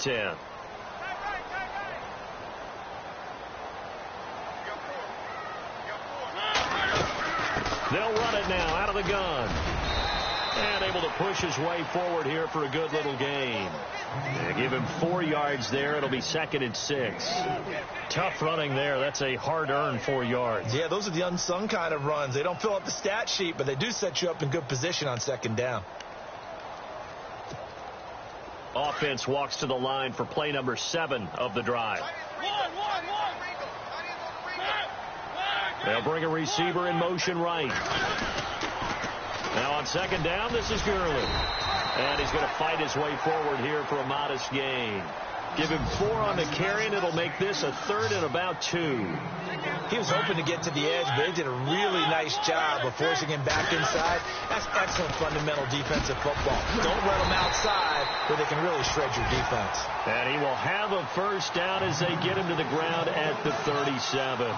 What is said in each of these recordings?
10. They'll run it now out of the gun. And able to push his way forward here for a good little gain. They give him 4 yards there. It'll be 2nd and 6. Tough running there. That's a hard-earned 4 yards. Yeah, those are the unsung kind of runs. They don't fill up the stat sheet, but they do set you up in good position on 2nd down. Offense walks to the line for play number 7 of the drive. They'll bring a receiver in motion right. Now on 2nd down, this is Gurley. And he's going to fight his way forward here for a modest gain. Give him 4 on the carry, and it'll make this a 3rd and about 2. He was hoping to get to the edge, but they did a really nice job of forcing him back inside. That's excellent fundamental defensive football. Don't let them outside where they can really shred your defense. And he will have a 1st down as they get him to the ground at the 37.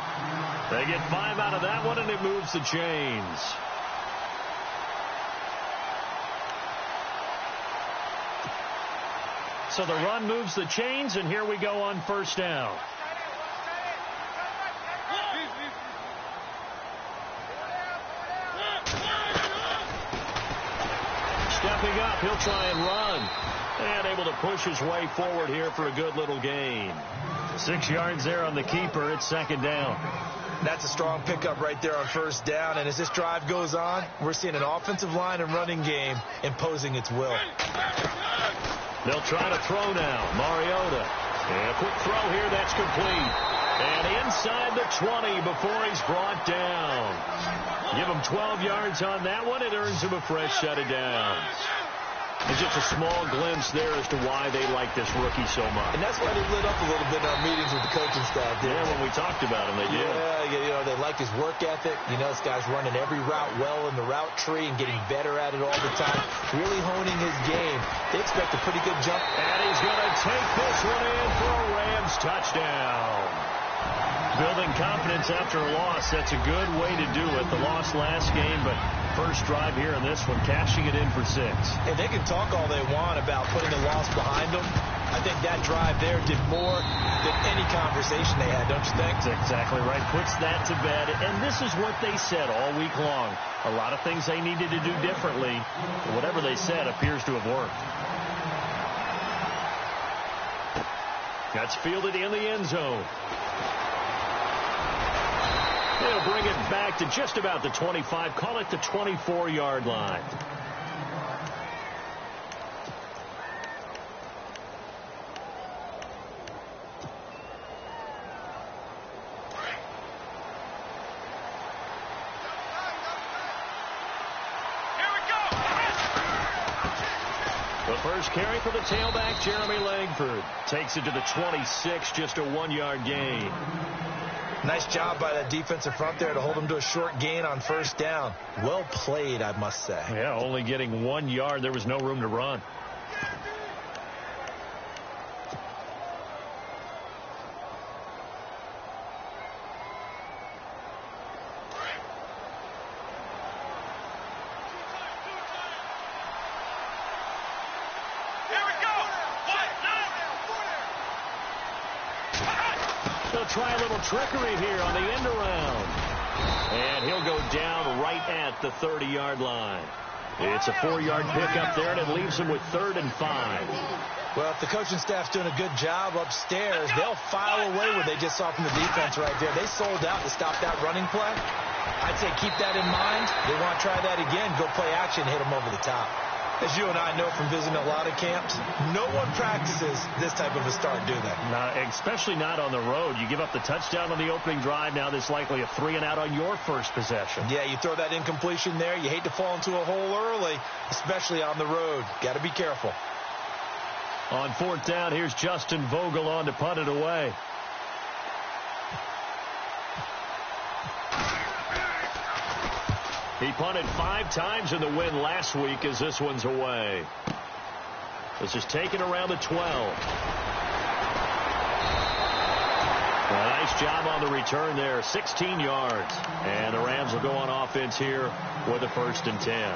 They get 5 out of that one, and it moves the chains. So the run moves the chains, and here we go on 1st down. Stepping up, he'll try and run. And able to push his way forward here for a good little gain. 6 yards there on the keeper. It's 2nd down. That's a strong pickup right there on 1st down. And as this drive goes on, we're seeing an offensive line and running game imposing its will. They'll try to throw now. Mariota. And a quick throw here. That's complete. And inside the 20 before he's brought down. Give him 12 yards on that one. It earns him a fresh set of downs. It's just a small glimpse there as to why they like this rookie so much. And that's why they lit up a little bit in our meetings with the coaching staff. Yeah, when we talked about him, they did. Yeah, you know, they like his work ethic. You know, this guy's running every route well in the route tree and getting better at it all the time. Really honing his game. They expect a pretty good jump. And he's going to take this one in for a Rams touchdown. Building confidence after a loss, that's a good way to do it. The loss last game, but first drive here in this one, cashing it in for 6. And they can talk all they want about putting a loss behind them. I think that drive there did more than any conversation they had, don't you think? That's exactly right. Puts that to bed. And this is what they said all week long. A lot of things they needed to do differently. Whatever they said appears to have worked. That's fielded in the end zone. They'll bring it back to just about the 25. Call it the 24-yard line. The first carry for the tailback, Jeremy Langford. Takes it to the 26, just a 1-yard gain. Nice job by that defensive front there to hold him to a short gain on 1st down. Well played, I must say. Yeah, only getting 1 yard. There was no room to run. Try a little trickery here on the end around. And he'll go down right at the 30-yard line. It's a 4-yard pickup there, and it leaves him with 3rd and 5. Well, if the coaching staff's doing a good job upstairs, they'll file away what they just saw from the defense right there. They sold out to stop that running play. I'd say keep that in mind. They want to try that again, go play action, hit them over the top. As you and I know from visiting a lot of camps, no one practices this type of a start, do they? Not, especially not on the road. You give up the touchdown on the opening drive. Now there's likely a 3-and-out on your first possession. Yeah, you throw that incompletion there. You hate to fall into a hole early, especially on the road. Got to be careful. On 4th down, here's Justin Vogel on to punt it away. He punted 5 times in the win last week as this one's away. This is taken around the 12. A nice job on the return there. 16 yards. And the Rams will go on offense here with a 1st and 10.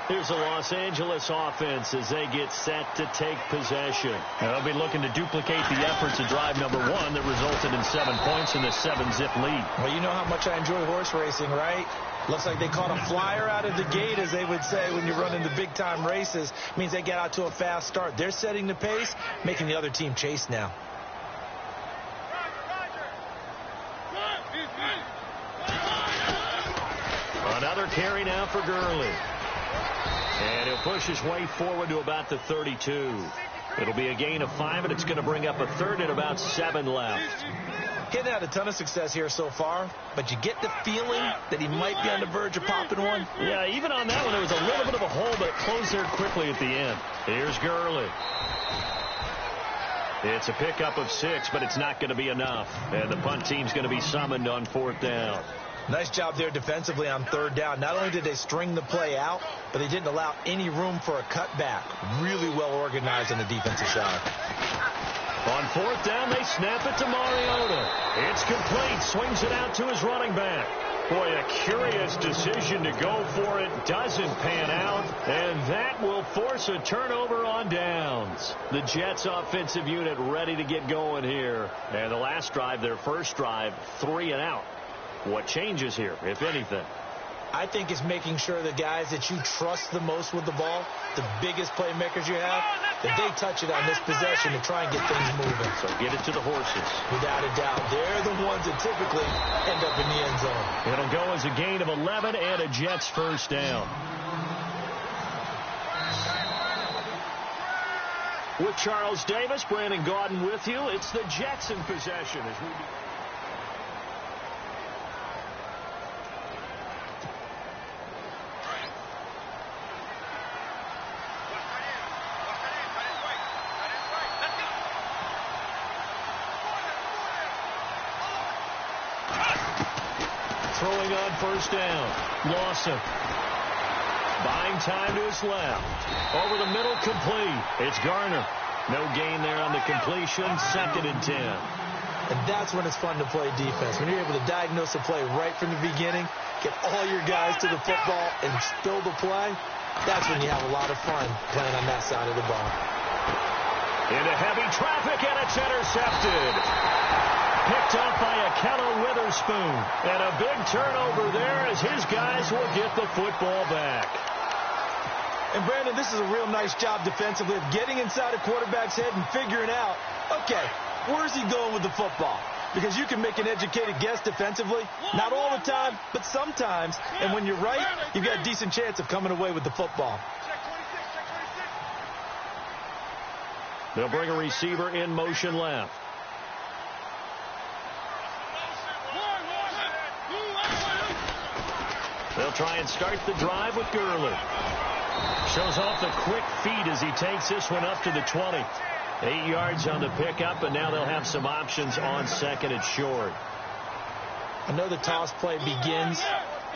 Here's the Los Angeles offense as they get set to take possession. They'll be looking to duplicate the efforts of drive number 1 that resulted in 7 points in the 7-zip lead. Well, you know how much I enjoy horse racing, right? Looks like they caught a flyer out of the gate, as they would say when you're running the big-time races. Means they get out to a fast start. They're setting the pace, making the other team chase now. Another carry now for Gurley. And he'll push his way forward to about the 32. It'll be a gain of 5, and it's going to bring up a third and about 7 left. He hasn't had a ton of success here so far, but you get the feeling that he might be on the verge of popping one. Yeah, even on that one, there was a little bit of a hole, but it closed there quickly at the end. Here's Gurley. It's a pickup of 6, but it's not going to be enough. And the punt team's going to be summoned on 4th down. Nice job there defensively on 3rd down. Not only did they string the play out, but they didn't allow any room for a cutback. Really well organized on the defensive side. On 4th down, they snap it to Mariota. It's complete. Swings it out to his running back. Boy, a curious decision to go for it. Doesn't pan out. And that will force a turnover on downs. The Jets offensive unit ready to get going here. And the last drive, their first drive, 3 and out. What changes here, if anything? I think it's making sure the guys that you trust the most with the ball, the biggest playmakers you have, that they touch it on this possession to try and get things moving. So get it to the horses. Without a doubt. They're the ones that typically end up in the end zone. It'll go as a gain of 11 and a Jets first down. With Charles Davis, Brandon Gaudin with you. It's the Jets in possession as we begin. Throwing on 1st down. Lawson. Buying time to his left. Over the middle, complete. It's Garner. No gain there on the completion. 2nd and 10. And that's when it's fun to play defense. When you're able to diagnose a play right from the beginning, get all your guys to the football, and spill the play, that's when you have a lot of fun playing on that side of the ball. Into heavy traffic, and it's intercepted. Picked up by Akello Witherspoon. And a big turnover there as his guys will get the football back. And, Brandon, this is a real nice job defensively of getting inside a quarterback's head and figuring out, okay, where's he going with the football? Because you can make an educated guess defensively. Not all the time, but sometimes. And when you're right, you've got a decent chance of coming away with the football. They'll bring a receiver in motion left. They'll try and start the drive with Gurley. Shows off the quick feet as he takes this one up to the 20. 8 yards on the pickup, and now they'll have some options on 2nd and short. I know the toss play begins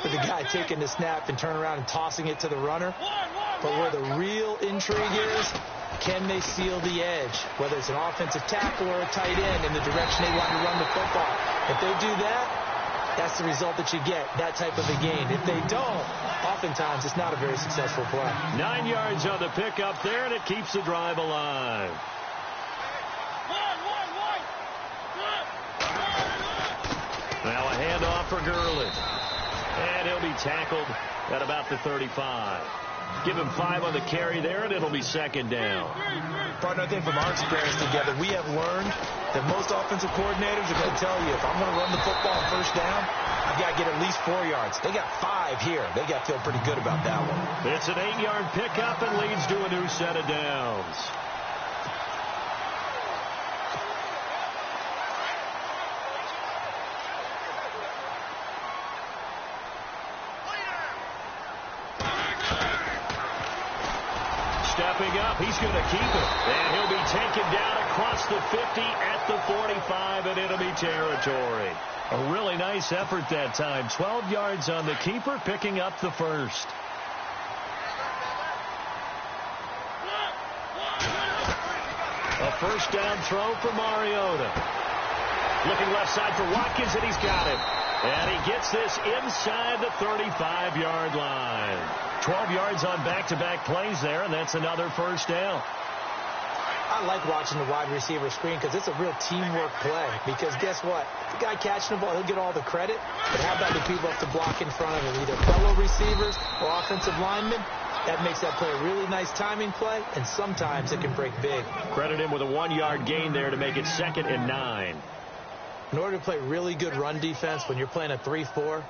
with the guy taking the snap and turn around and tossing it to the runner. But where the real intrigue is, can they seal the edge? Whether it's an offensive tackle or a tight end in the direction they want to run the football. If they do that, that's the result that you get, that type of a gain. If they don't, oftentimes it's not a very successful play. 9 yards on the pickup there, and it keeps the drive alive. Now a handoff for Gurley. And he'll be tackled at about the 35. Give him 5 on the carry there, and it'll be 2nd down. Partner, I think from our experience together, we have learned that most offensive coordinators are going to tell you, if I'm going to run the football on 1st down, I've got to get at least 4 yards. They got 5 here. They got to feel pretty good about that one. It's an 8-yard pickup and leads to a new set of downs. Stepping up, he's going to keep it. And he'll be taken down across the 50 at the 45 and enemy territory. A really nice effort that time. 12 yards on the keeper, picking up the first. A 1st down throw for Mariota. Looking left side for Watkins, and he's got it. And he gets this inside the 35-yard line. 12 yards on back-to-back plays there, and that's another first down. I like watching the wide receiver screen because it's a real teamwork play. Because guess what? The guy catching the ball, he'll get all the credit. But how about the people up to block in front of him, either fellow receivers or offensive linemen? That makes that play a really nice timing play, and sometimes it can break big. Credit him with a 1-yard gain there to make it 2nd and 9. In order to play really good run defense when you're playing a 3-4,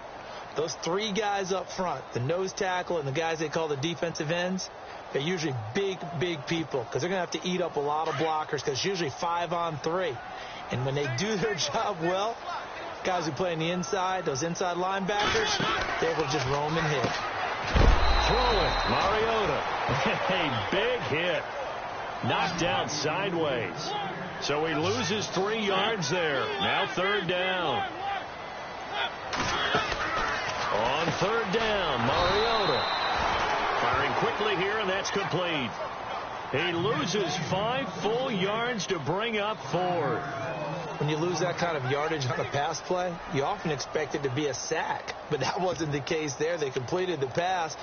those 3 guys up front, the nose tackle and the guys they call the defensive ends, they're usually big, big people because they're going to have to eat up a lot of blockers because it's usually 5-on-3. And when they do their job well, guys who play on the inside, those inside linebackers, they're able to just roam and hit. Throw it, Mariota. A big hit. Knocked down sideways. So he loses 3 yards there. Now 3rd down. On 3rd down, Mariota. Firing quickly here, and that's complete. He loses 5 full yards to bring up 4. When you lose that kind of yardage on a pass play, you often expect it to be a sack. But that wasn't the case there. They completed the pass.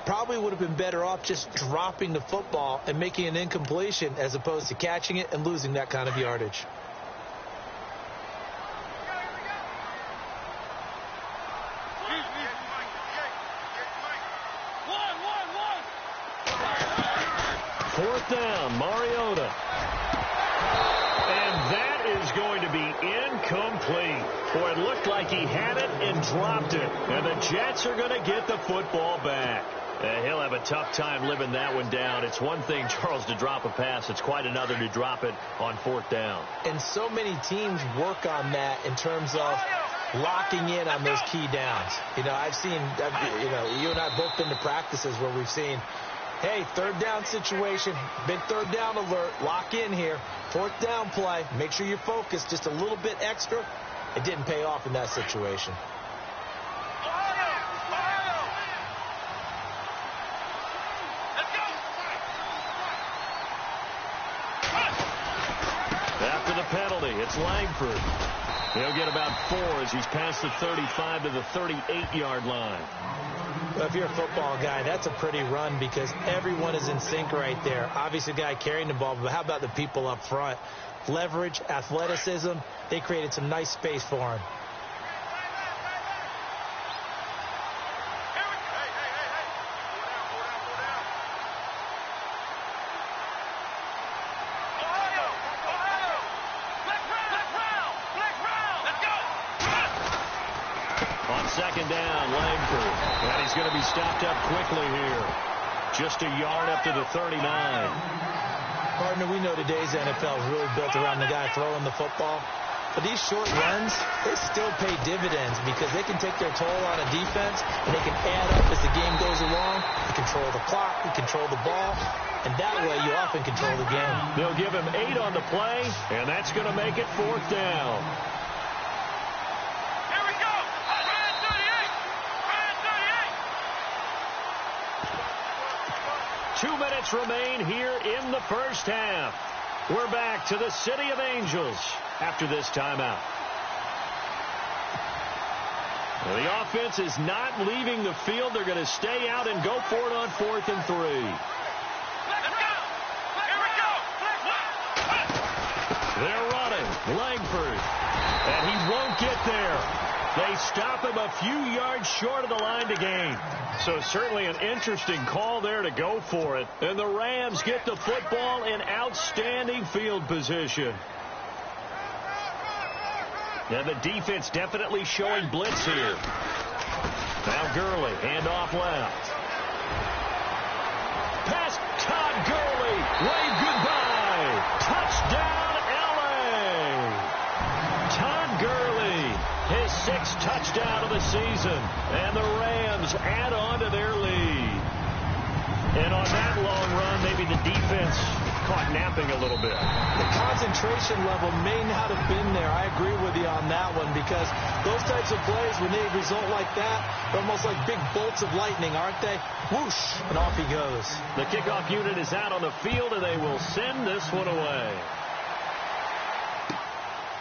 Probably would have been better off just dropping the football and making an incompletion as opposed to catching it and losing that kind of yardage. Fourth down, Mariota. And that is going to be incomplete. Boy, it looked like he had it and dropped it. And the Jets are going to get the football back. He'll have a tough time living that one down. It's one thing, Charles, to drop a pass. It's quite another to drop it on 4th down. And so many teams work on that in terms of locking in on those key downs. You know, you and I have both been to practices where we've seen, hey, 3rd down situation, big 3rd down alert, lock in here. 4th down play, make sure you're focused just a little bit extra. It didn't pay off in that situation. After the penalty, it's Langford. He'll get about 4 as he's past the 35 to the 38-yard line. Well, if you're a football guy, that's a pretty run because everyone is in sync right there. Obviously, the guy carrying the ball, but how about the people up front? Leverage, athleticism, they created some nice space for him. On 2nd down, Langford. And he's going to be stopped up quickly here. Just a yard up to the 39. Partner, we know today's NFL is really built around the guy throwing the football. But these short runs, they still pay dividends because they can take their toll on a defense and they can add up as the game goes along. You control the clock, you control the ball, and that way you often control the game. They'll give him 8 on the play, and that's going to make it 4th down. 2 minutes remain here in the first half. We're back to the City of Angels after this timeout. Well, the offense is not leaving the field. They're going to stay out and go for it on 4th and 3. They're running. Langford. And he won't get there. They stop him a few yards short of the line to gain. So certainly an interesting call there to go for it. And the Rams get the football in outstanding field position. And the defense definitely showing blitz here. Now Gurley, handoff left. Pass, Todd Gurley, wave goodbye. Touchdown, L.A. Todd Gurley, his 6th touchdown of the season. And the Rams add on to their lead. And on that long run, maybe the defense caught napping a little bit. The concentration level may not have been there. I agree with you on that one because those types of plays, when they result like that, they're almost like big bolts of lightning, aren't they? Whoosh, and off he goes. The kickoff unit is out on the field, and they will send this one away.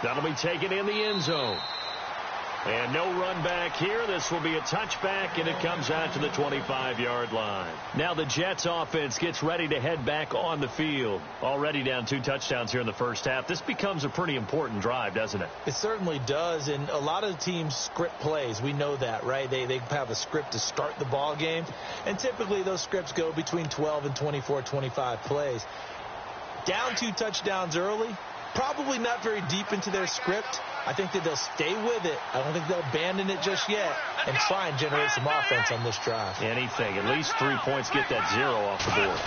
That'll be taken in the end zone. And no run back here. This will be a touchback, and it comes out to the 25-yard line. Now the Jets offense gets ready to head back on the field. Already down 2 touchdowns here in the first half. This becomes a pretty important drive, doesn't it? It certainly does, and a lot of teams script plays. We know that, right? They have a script to start the ball game, and typically those scripts go between 12 and 24, 25 plays. Down 2 touchdowns early, probably not very deep into their script. I think that they'll stay with it. I don't think they'll abandon it just yet and try and generate some offense on this drive. Anything. At least 3 points, get that 0 off the board.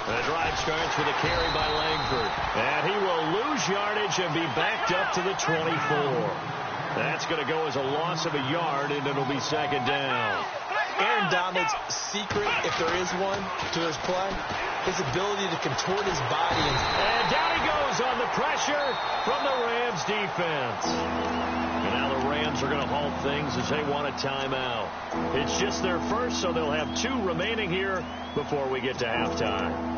The drive starts with a carry by Langford. And he will lose yardage and be backed up to the 24. That's going to go as a loss of a yard, and it'll be second down. Aaron Donald's secret, if there is one, to his play, his ability to contort his body. And down he goes on the pressure from the Rams defense. And now the Rams are going to halt things as they want a timeout. It's just their first, so they'll have 2 remaining here before we get to halftime.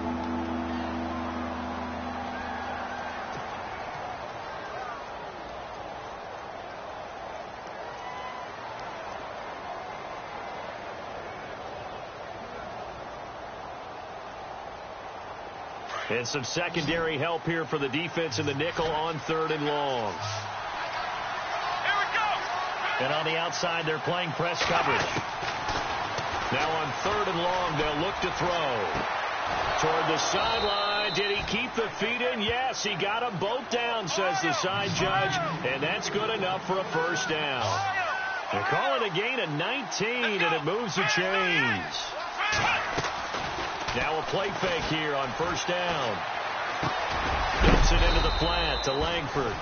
And some secondary help here for the defense in the nickel on 3rd and long. Here we go. And on the outside, they're playing press coverage. Now on 3rd and long, they'll look to throw. Toward the sideline. Did he keep the feet in? Yes, he got them both down, says the side judge. And that's good enough for a first down. They call it a gain of 19, and it moves the chains. Now a play fake here on 1st down. Gets it into the flat to Langford.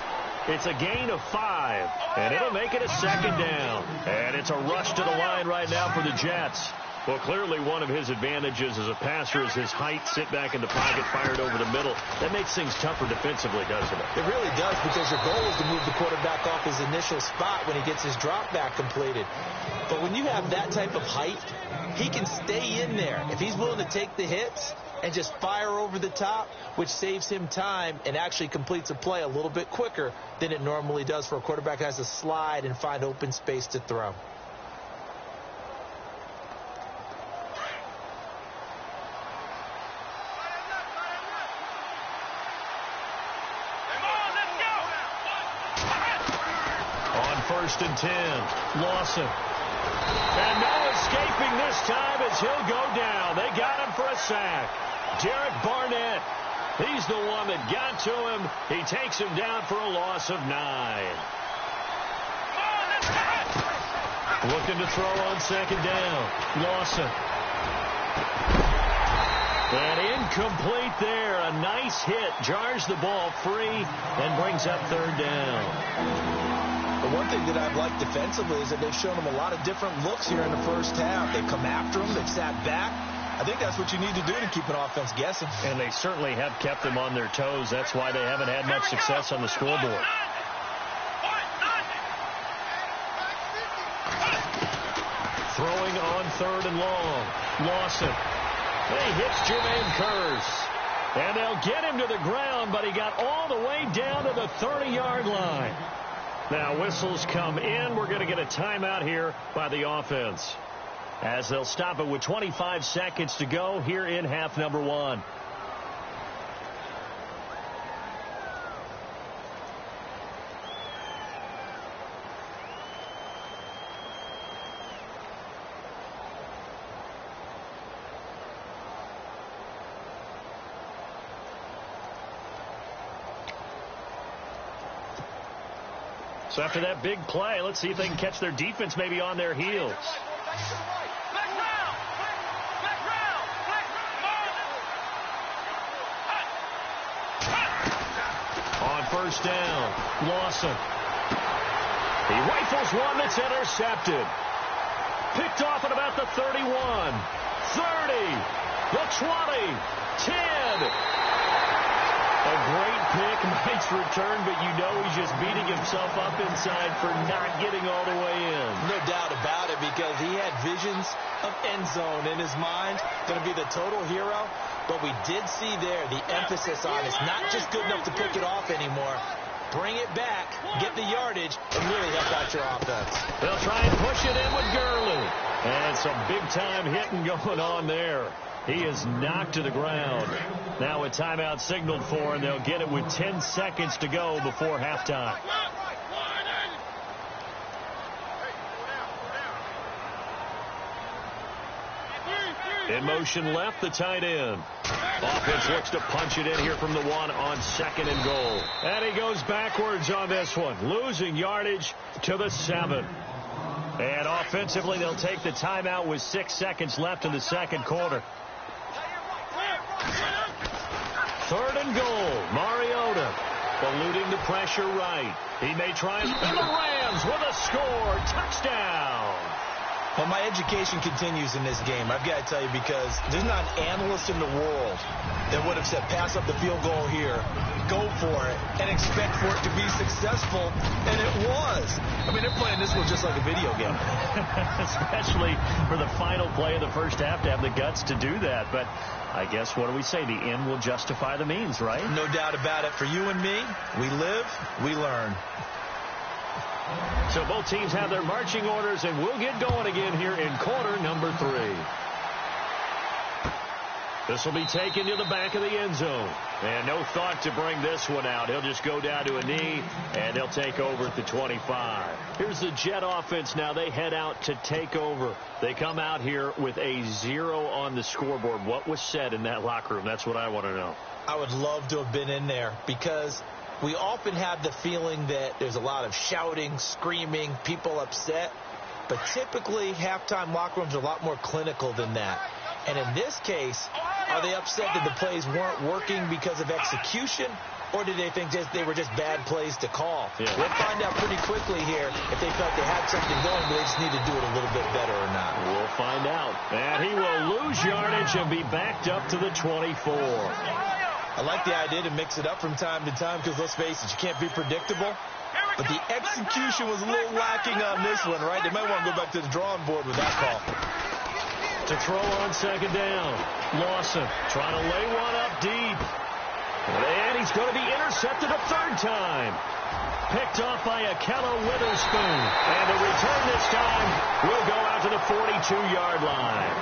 It's a gain of 5, and it'll make it a 2nd down. And it's a rush to the line right now for the Jets. Well, clearly one of his advantages as a passer is his height, sit back in the pocket, fired over the middle. That makes things tougher defensively, doesn't it? It really does, because your goal is to move the quarterback off his initial spot when he gets his drop back completed. But when you have that type of height, he can stay in there. If he's willing to take the hits and just fire over the top, which saves him time and actually completes a play a little bit quicker than it normally does for a quarterback who has to slide and find open space to throw. On 1st and 10, Lawson. And no escaping this time as he'll go down. They got him for a sack. Derek Barnett, he's the one that got to him. He takes him down for a loss of 9. Looking to throw on 2nd down. Lawson. And incomplete there. A nice hit. Jars the ball free and brings up 3rd down. The one thing that I've liked defensively is that they've shown them a lot of different looks here in the first half. They've come after them. They've sat back. I think that's what you need to do to keep an offense guessing. And they certainly have kept them on their toes. That's why they haven't had much success on the scoreboard. Throwing on 3rd and long. Lawson. He hits Jermaine Kearse. And they'll get him to the ground, but he got all the way down to the 30-yard line. Now whistles come in. We're going to get a timeout here by the offense, as they'll stop it with 25 seconds to go here in half number 1. So after that big play, let's see if they can catch their defense maybe on their heels. On 1st down, Lawson. He rifles one that's intercepted. Picked off at about the 31, 30, the 20, 10. A great pick, nice return, but you know he's just beating himself up inside for not getting all the way in. No doubt about it, because he had visions of end zone in his mind. Going to be the total hero. But we did see there the emphasis on it's not just good enough to pick it off anymore. bring it back, get the yardage, and really help out your offense. They'll try and push it in with Gurley. And some big-time hitting going on there. He is knocked to the ground. Now a timeout signaled for, and they'll get it with 10 seconds to go before halftime. In motion left, the tight end. Offense looks to punch it in here from the 1 on 2nd and goal. And he goes backwards on this one, losing yardage to the 7. And offensively, they'll take the timeout with 6 seconds left in the second quarter. 3rd and goal. Mariota eluding the pressure right. He may try and the Rams with a score. Touchdown. Well, my education continues in this game, I've got to tell you, because there's not an analyst in the world that would have said pass up the field goal here, go for it, and expect for it to be successful, and it was. I mean, they're playing this one just like a video game. Especially for the final play of the first half to have the guts to do that. But I guess, what do we say? The end will justify the means, right? No doubt about it. For you and me, we live, we learn. So both teams have their marching orders, and we'll get going again here in quarter number 3. This will be taken to the back of the end zone. And no thought to bring this one out. He'll just go down to a knee, and he'll take over at the 25. Here's the Jet offense now. They head out to take over. They come out here with a 0 on the scoreboard. What was said in that locker room? That's what I want to know. I would love to have been in there, because we often have the feeling that there's a lot of shouting, screaming, people upset. But typically, halftime locker rooms are a lot more clinical than that. And in this case, are they upset that the plays weren't working because of execution? Or did they think they were just bad plays to call? Yeah. We'll find out pretty quickly here if they felt they had something going, but they just need to do it a little bit better or not. We'll find out. And he will lose yardage and be backed up to the 24. I like the idea to mix it up from time to time, because let's face it, you can't be predictable. But the execution was a little lacking on this one, right? They might want to go back to the drawing board with that call. To throw on 2nd down. Lawson trying to lay one up deep. And he's going to be intercepted a 3rd time. Picked off by Akello Witherspoon. And the return this time will go out to the 42-yard line.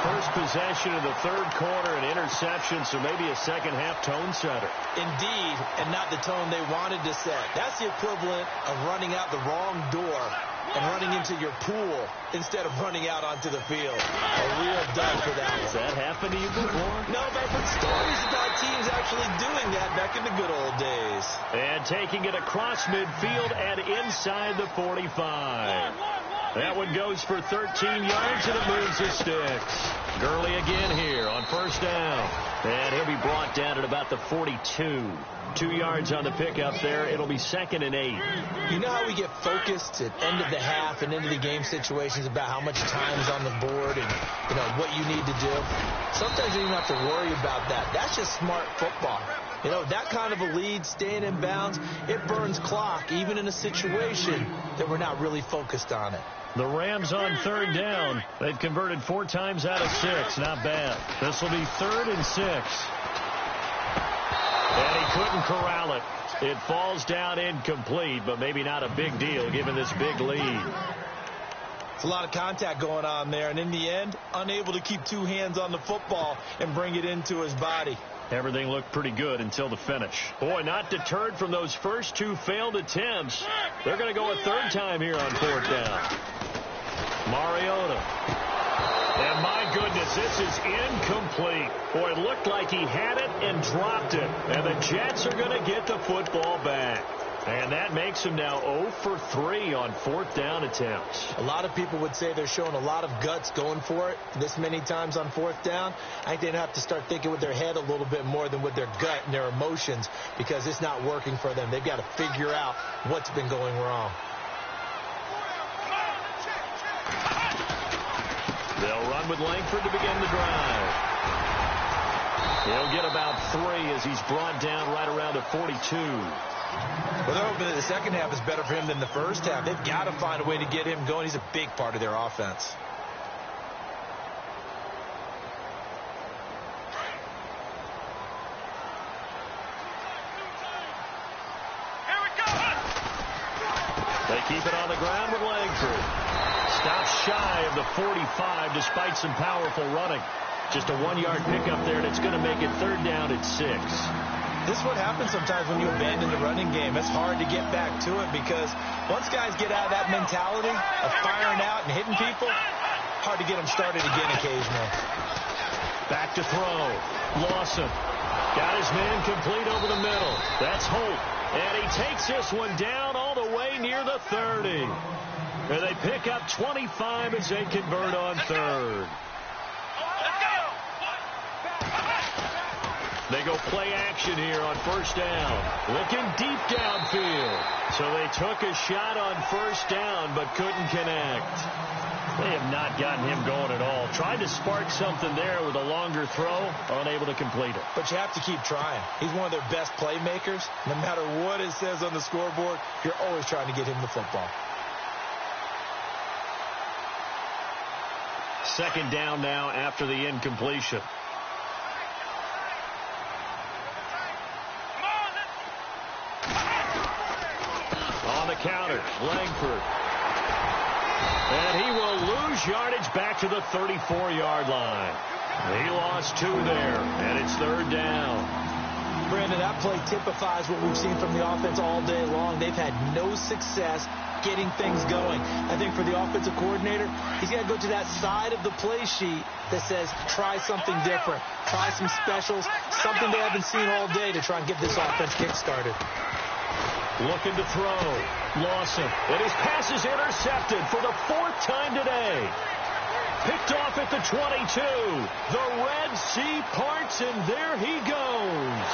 First possession of the 3rd quarter, an interception, so maybe a second-half tone setter. Indeed, and not the tone they wanted to set. That's the equivalent of running out the wrong door and running into your pool instead of running out onto the field. A real dud for that one. Has that happened to you before? No, but I've heard stories about teams actually doing that back in the good old days. And taking it across midfield and inside the 45. That one goes for 13 yards, and it moves the sticks. Gurley again here on 1st down. And he'll be brought down at about the 42. 2 yards on the pickup there. It'll be 2nd and 8. You know how we get focused at end of the half and end of the game situations about how much time is on the board and, what you need to do? Sometimes you don't even have to worry about that. That's just smart football. That kind of a lead, staying in bounds, it burns clock, even in a situation that we're not really focused on it. The Rams on 3rd down. They've converted 4 times out of 6. Not bad. This will be 3rd and 6. And he couldn't corral it. It falls down incomplete, but maybe not a big deal given this big lead. It's a lot of contact going on there, and in the end, unable to keep 2 hands on the football and bring it into his body. Everything looked pretty good until the finish. Boy, not deterred from those first 2 failed attempts. They're going to go a 3rd time here on 4th down. Mariota. And my goodness, this is incomplete. Boy, it looked like he had it and dropped it. And the Jets are going to get the football back. And that makes him now 0 for 3 on 4th down attempts. A lot of people would say they're showing a lot of guts going for it this many times on 4th down. I think they'd have to start thinking with their head a little bit more than with their gut and their emotions, because it's not working for them. They've got to figure out what's been going wrong. They'll run with Langford to begin the drive. He'll get about 3 as he's brought down right around the 42. Well, they're hoping that the second half is better for him than the first half. They've got to find a way to get him going. He's a big part of their offense. keep it on the ground with Langford. Stops shy of the 45 despite some powerful running. Just a 1-yard pickup there, and it's going to make it 3rd down at 6. This is what happens sometimes when you abandon the running game. It's hard to get back to it because once guys get out of that mentality of firing out and hitting people, hard to get them started again occasionally. Back to throw. Lawson got his man complete over the middle. That's Holt. And he takes this one down all the way near the 30. And they pick up 25 as they convert on 3rd. They go play action here on 1st down. Looking deep downfield. So they took a shot on 1st down but couldn't connect. They have not gotten him going at all. Tried to spark something there with a longer throw, unable to complete it. But you have to keep trying. He's one of their best playmakers. No matter what it says on the scoreboard, you're always trying to get him the football. 2nd down now after the incompletion. On the counter, Langford. And he will lose yardage back to the 34-yard line. He lost 2 there, and it's 3rd down. Brandon, that play typifies what we've seen from the offense all day long. They've had no success getting things going. I think for the offensive coordinator, he's got to go to that side of the play sheet that says try something different, try some specials, something they haven't seen all day to try and get this offense kick-started. Looking to throw. Lawson. And his pass is intercepted for the 4th time today. Picked off at the 22. The Red Sea parts, and there he goes.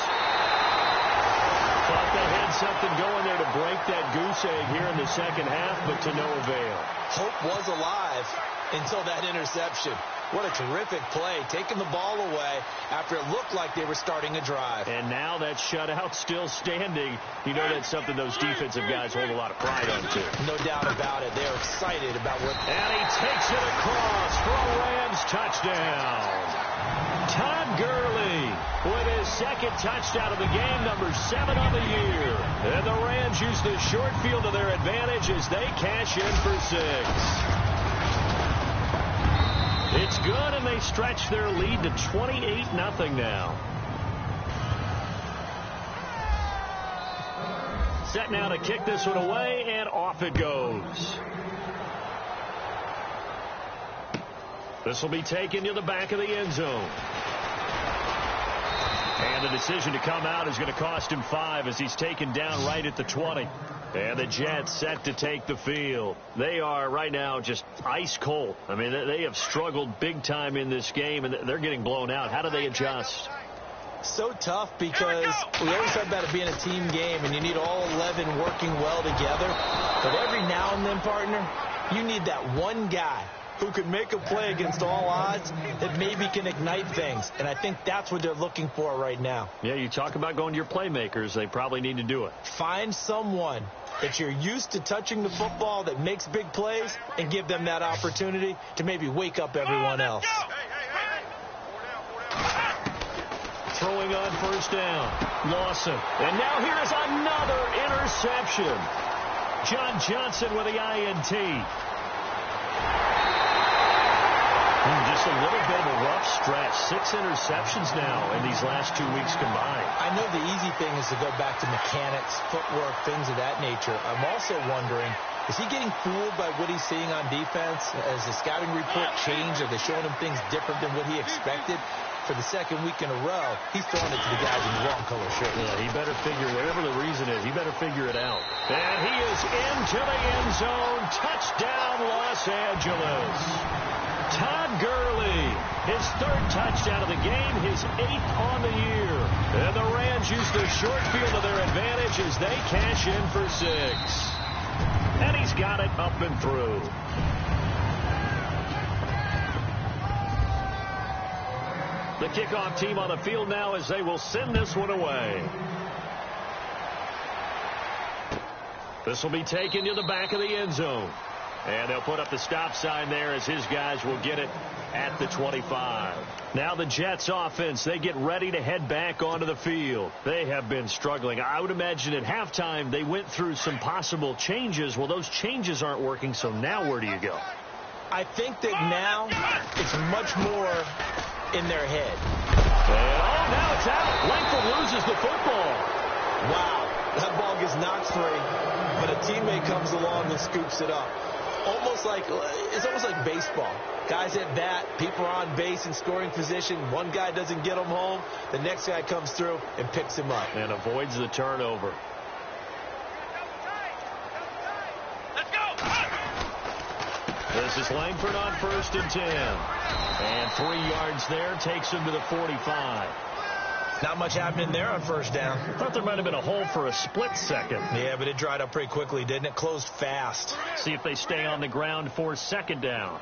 Thought they had something going there to break that goose egg here in the 2nd half, but to no avail. Hope was alive until that interception. What a terrific play, taking the ball away after it looked like they were starting a drive. And now that shutout still standing. You know that's something those defensive guys hold a lot of pride on, too. No doubt about it. They're excited about what... And he takes it across for a Rams touchdown. Todd Gurley with his 2nd touchdown of the game, number 7 on the year. And the Rams use the short field to their advantage as they cash in for 6. It's good, and they stretch their lead to 28-0 now. Set now to kick this one away, and off it goes. This will be taken to the back of the end zone. And the decision to come out is going to cost him 5 as he's taken down right at the 20. And the Jets set to take the field. They are right now just ice cold. I mean, they have struggled big time in this game, and they're getting blown out. How do they adjust? So tough because we always talk about it being a team game, and you need all 11 working well together. But every now and then, partner, you need that one guy who could make a play against all odds that maybe can ignite things. And I think that's what they're looking for right now. Yeah, you talk about going to your playmakers. They probably need to do it. Find someone that you're used to touching the football that makes big plays and give them that opportunity to maybe wake up everyone else. Throwing on 1st down. Lawson. And now here is another interception. John Johnson with the INT. Just a little bit of a rough stretch. 6 interceptions now in these last 2 weeks combined. I know the easy thing is to go back to mechanics, footwork, things of that nature. I'm also wondering, is he getting fooled by what he's seeing on defense? Has the scouting report changed? Are they showing him things different than what he expected? For the 2nd week in a row, he's throwing it to the guys in the wrong color shirt. Yeah, he better figure, whatever the reason is, he better figure it out. And he is into the end zone. Touchdown, Los Angeles. Todd Gurley, his 3rd touchdown of the game, his 8th on the year. And the Rams use the short field to their advantage as they cash in for 6. And he's got it up and through. The kickoff team on the field now as they will send this one away. This will be taken to the back of the end zone. And they'll put up the stop sign there as his guys will get it at the 25. Now the Jets offense, they get ready to head back onto the field. They have been struggling. I would imagine at halftime they went through some possible changes. Well, those changes aren't working, so now where do you go? I think that now it's much more in their head. And, now it's out. Langford loses the football. Wow, that ball gets knocked free, but a teammate comes along and scoops it up. It's almost like baseball. Guys at bat, people are on base in scoring position. One guy doesn't get him home. The next guy comes through and picks him up. And avoids the turnover. Let's go. This is Langford on 1st and 10. And 3 yards there takes him to the 45. Not much happening there on first down. I thought there might have been a hole for a split second. Yeah, but it dried up pretty quickly, didn't it? Closed fast. See if they stay on the ground for 2nd down.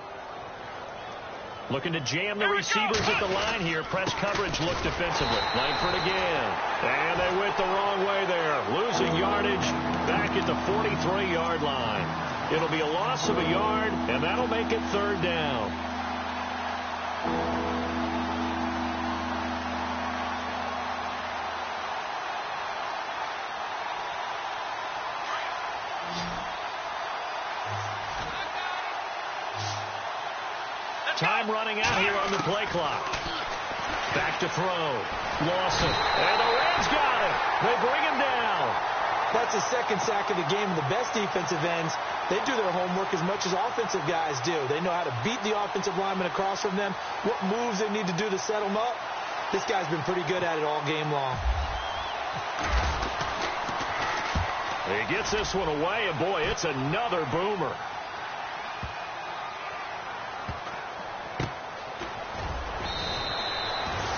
Looking to jam the receivers at the line here. Press coverage look defensively. Langford again. And they went the wrong way there. Losing yardage back at the 43-yard line. It'll be a loss of a yard, and that'll make it 3rd down. Time running out here on the play clock. Back to throw. Lawson. And the Rams got him. They bring him down. That's the 2nd sack of the game. The best defensive ends, they do their homework as much as offensive guys do. They know how to beat the offensive lineman across from them, what moves they need to do to set them up. This guy's been pretty good at it all game long. He gets this one away, and boy, it's another boomer.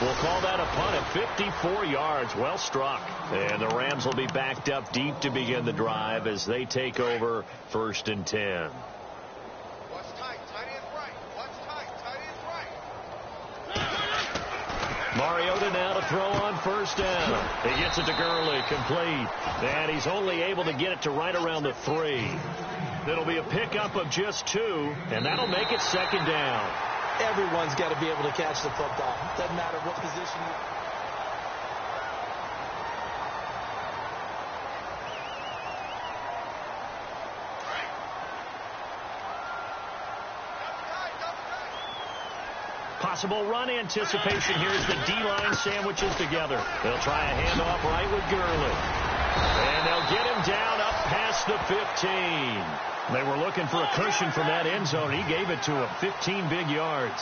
We'll call that a punt at 54 yards. Well struck. And the Rams will be backed up deep to begin the drive as they take over 1st and 10. Watch tight. Tight end right. Watch tight. Tight end right. Mariota now to throw on 1st down. He gets it to Gurley. Complete. And he's only able to get it to right around the 3. It'll be a pickup of just 2, and that'll make it 2nd down. Everyone's got to be able to catch the football. Doesn't matter what position you are. Possible run anticipation here as the D-line sandwiches together. They'll try a handoff right with Gurley. And they'll get him down up past the 15. They were looking for a cushion from that end zone. He gave it to him. 15 big yards.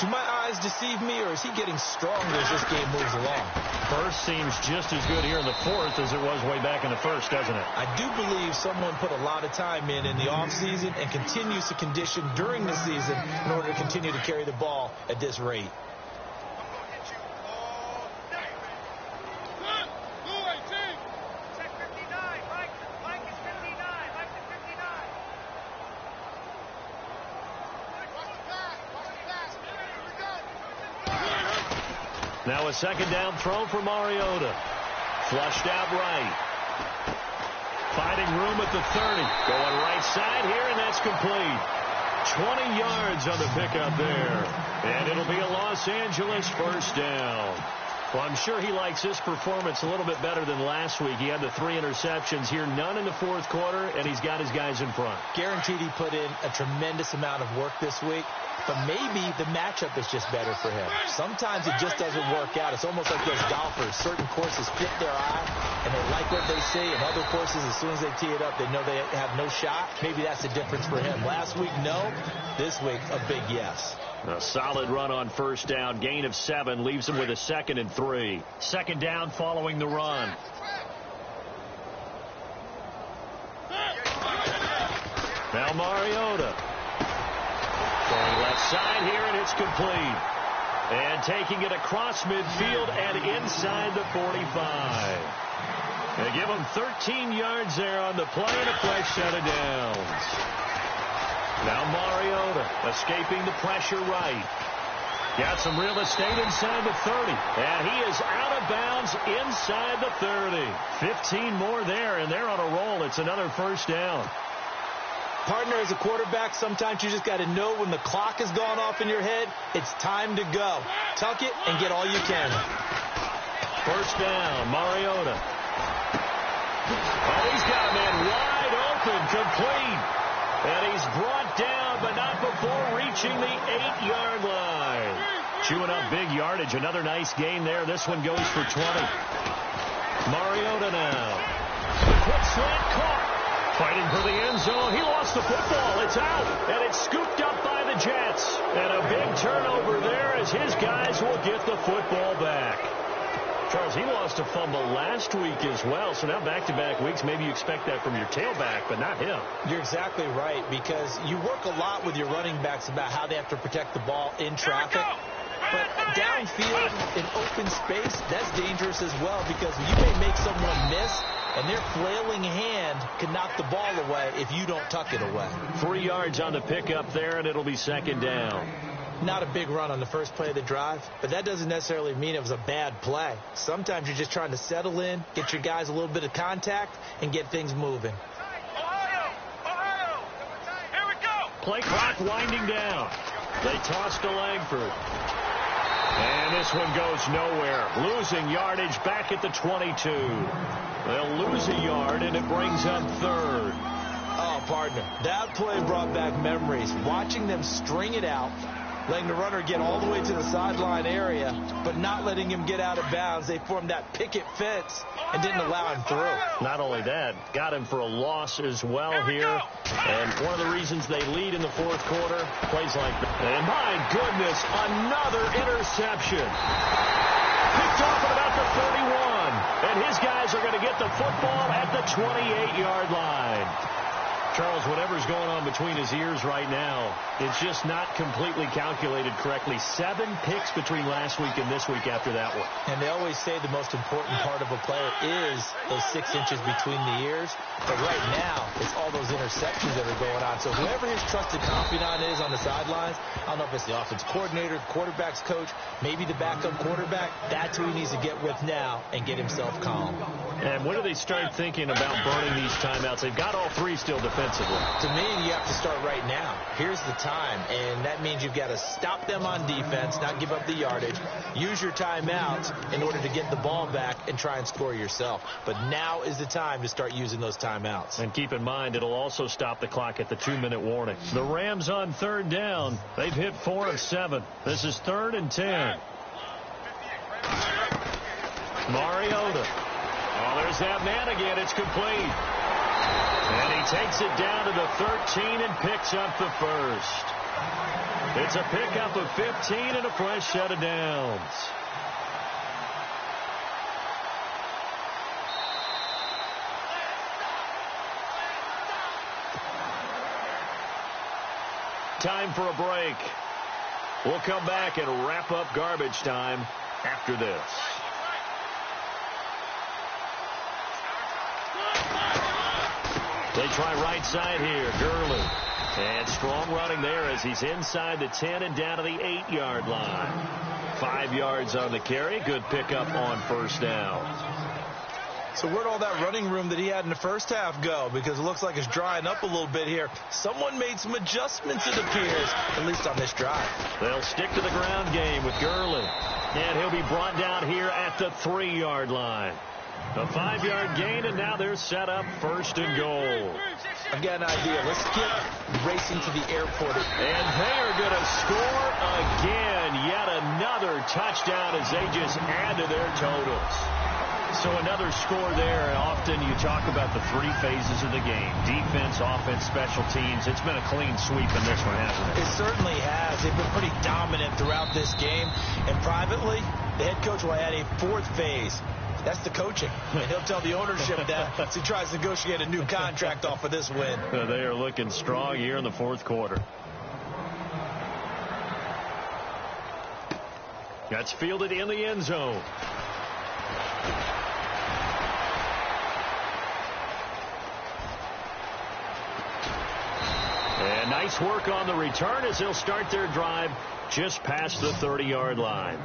Do my eyes deceive me, or is he getting stronger as this game moves along? First seems just as good here in the 4th as it was way back in the 1st, doesn't it? I do believe someone put a lot of time in the offseason and continues to condition during the season in order to continue to carry the ball at this rate. Now a 2nd down throw for Mariota. Flushed out right. Finding room at the 30. Going right side here, and that's complete. 20 yards on the pickup there. And it'll be a Los Angeles 1st down. Well, I'm sure he likes this performance a little bit better than last week. He had the 3 interceptions here, none in the 4th quarter, and he's got his guys in front. Guaranteed he put in a tremendous amount of work this week. But maybe the matchup is just better for him. Sometimes it just doesn't work out. It's almost like those golfers. Certain courses fit their eye, and they like what they see. And other courses, as soon as they tee it up, they know they have no shot. Maybe that's the difference for him. Last week, no. This week, a big yes. A solid run on 1st down. Gain of 7 leaves him with a 2nd and 3. 2nd down following the run. Now Mariota. Going left side here, and it's complete. And taking it across midfield and inside the 45. They give him 13 yards there on the play and a fresh set of downs. Now Mariota escaping the pressure right. Got some real estate inside the 30. And he is out of bounds inside the 30. 15 more there, and they're on a roll. It's another 1st down. Partner, as a quarterback, sometimes you just got to know when the clock has gone off in your head, it's time to go. Tuck it and get all you can. First down, Mariota. Oh, he's got a man wide open, complete. And he's brought down, but not before reaching the 8-yard line. Chewing up big yardage. Another nice gain there. This one goes for 20. Mariota now. The quick slant caught. Fighting for the end zone. He lost the football. It's out. And it's scooped up by the Jets. And a big turnover there as his guys will get the football back. Charles, he lost a fumble last week as well. So now back-to-back weeks, maybe you expect that from your tailback, but not him. You're exactly right, because you work a lot with your running backs about how they have to protect the ball in traffic. But downfield in open space, that's dangerous as well, because you may make someone miss, and their flailing hand can knock the ball away if you don't tuck it away. 3 yards on the pickup there, and it'll be second down. Not a big run on the first play of the drive, but that doesn't necessarily mean it was a bad play. Sometimes you're just trying to settle in, get your guys a little bit of contact, and get things moving. Ohio! Here we go! Play clock winding down. They toss to Langford. And this one goes nowhere. Losing yardage back at the 22. They'll lose a yard, and it brings up third. Oh, partner, that play brought back memories. Watching them string it out, letting the runner get all the way to the sideline area, but not letting him get out of bounds. They formed that picket fence and didn't allow him through. Not only that, got him for a loss as well here. And one of the reasons they lead in the fourth quarter, plays like that. And my goodness, another interception. Picked off at about the 31. And his guys are going to get the football at the 28-yard line. Charles, whatever's going on between his ears right now, it's just not completely calculated correctly. 7 picks between last week and this week after that one. And they always say the most important part of a player is those 6 inches between the ears. But right now, it's all those interceptions that are going on. So whoever his trusted confidant is on the sidelines, I don't know if it's the offense coordinator, the quarterback's coach, maybe the backup quarterback, that's who he needs to get with now and get himself calm. And when do they start thinking about burning these timeouts? They've got all 3 still defensively. To me, you have to start right now. Here's the time, and that means you've got to stop them on defense, not give up the yardage, use your timeouts in order to get the ball back and try and score yourself. But now is the time to start using those timeouts. And keep in mind, it'll also stop the clock at the 2-minute warning. The Rams on third down. They've hit 4 of 7. This is 3rd and 10. Mariota. Oh, there's that man again. It's complete. And he takes it down to the 13 and picks up the first. It's a pickup of 15 and a fresh set of downs. Time for a break. We'll come back and wrap up garbage time after this. They try right side here. Gurley. And strong running there as he's inside the 10 and down to the 8-yard line. 5 yards on the carry. Good pickup on first down. So where'd all that running room that he had in the first half go? Because it looks like it's drying up a little bit here. Someone made some adjustments, it appears, at least on this drive. They'll stick to the ground game with Gurley. And he'll be brought down here at the 3-yard line. A 5-yard gain, and now they're set up 1st and goal. I've got an idea. Let's get racing to the airport. And they are going to score again. Yet another touchdown as they just add to their totals. So another score there. Often you talk about the 3 phases of the game. Defense, offense, special teams. It's been a clean sweep in this one, hasn't it? It certainly has. They've been pretty dominant throughout this game. And privately, the head coach will add a 4th phase. That's the coaching. And he'll tell the ownership that as he tries to negotiate a new contract off of this win. They are looking strong here in the 4th quarter. That's fielded in the end zone. And nice work on the return as they'll start their drive just past the 30-yard line.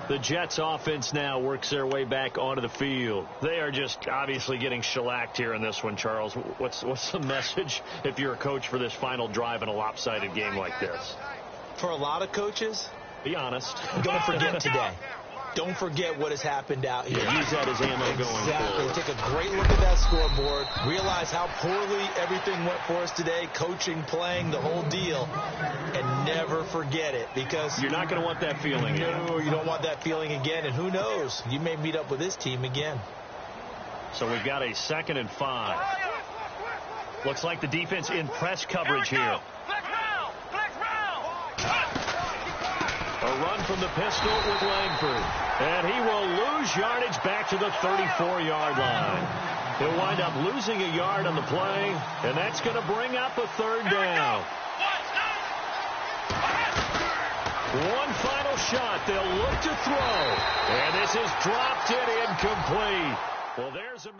The Jets offense now works their way back onto the field. They are just obviously getting shellacked here in this one, Charles. What's the message if you're a coach for this final drive in a lopsided game like this? For a lot of coaches, be honest. Don't forget today. Don't forget what has happened out here. Use that as ammo going forward. Take a great look at that scoreboard. Realize how poorly everything went for us today. Coaching, playing, the whole deal. And never forget it, because you're not going to want that feeling again. No, you don't want that feeling again. And who knows? You may meet up with this team again. So we've got a 2nd and 5. Looks like the defense in press coverage here. A run from the pistol with Langford. And he will lose yardage back to the 34-yard line. He'll wind up losing a yard on the play, and that's going to bring up a 3rd down. One final shot. They'll look to throw. And this is dropped in incomplete. Well, there's a...